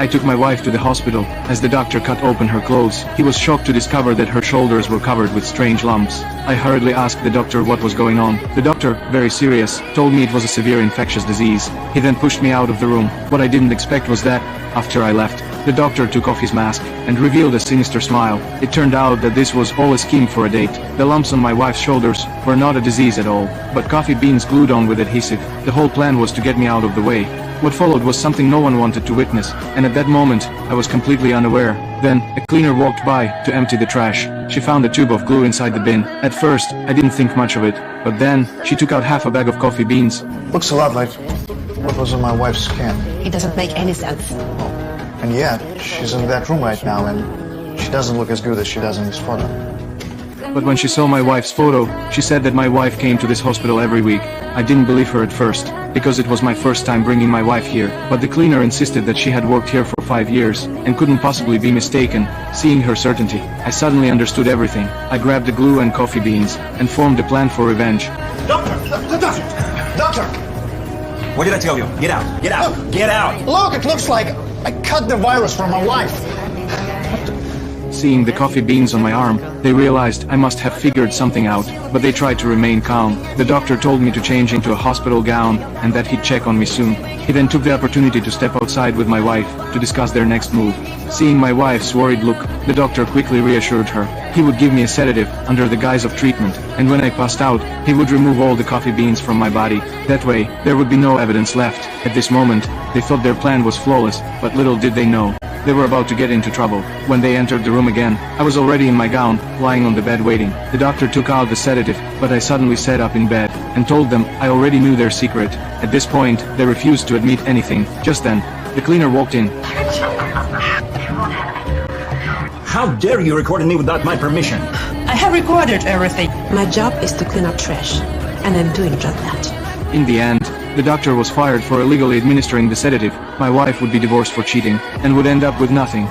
I took my wife to the hospital. As the doctor cut open her clothes, he was shocked to discover that her shoulders were covered with strange lumps. I hurriedly asked the doctor what was going on. The doctor, very serious, told me it was a severe infectious disease. He then pushed me out of the room. What I didn't expect was that, after I left, the doctor took off his mask and revealed a sinister smile. It turned out that this was all a scheme for a date. The lumps on my wife's shoulders were not a disease at all, but coffee beans glued on with adhesive. The whole plan was to get me out of the way. What followed was something no one wanted to witness, and at that moment, I was completely unaware. Then, a cleaner walked by to empty the trash. She found a tube of glue inside the bin. At first, I didn't think much of it, but then, she took out half a bag of coffee beans. Looks a lot like what was on my wife's skin. It doesn't make any sense. And yet, she's in that room right now, and she doesn't look as good as she does in this photo. But when she saw my wife's photo, she said that my wife came to this hospital every week. I didn't believe her at first, because it was my first time bringing my wife here, but the cleaner insisted that she had worked here for 5 years, and couldn't possibly be mistaken. Seeing her certainty, I suddenly understood everything. I grabbed the glue and coffee beans, and formed a plan for revenge. Doctor! What did I tell you? Get out! Get out! Get out! Look, it looks like I cut the virus from my wife. Seeing the coffee beans on my arm, they realized I must have figured something out, but they tried to remain calm. The doctor told me to change into a hospital gown, and that he'd check on me soon. He then took the opportunity to step outside with my wife, to discuss their next move. Seeing my wife's worried look, the doctor quickly reassured her. He would give me a sedative, under the guise of treatment, and when I passed out, he would remove all the coffee beans from my body. That way, there would be no evidence left. At this moment, they thought their plan was flawless, but little did they know. They were about to get into trouble. When they entered the room again, I was already in my gown, lying on the bed waiting. The doctor took out the sedative, but I suddenly sat up in bed, and told them I already knew their secret. At this point, they refused to admit anything. Just then, the cleaner walked in. How dare you record me without my permission? I have recorded everything. My job is to clean up trash, and I'm doing just that. In the end, the doctor was fired for illegally administering the sedative. My wife would be divorced for cheating, and would end up with nothing.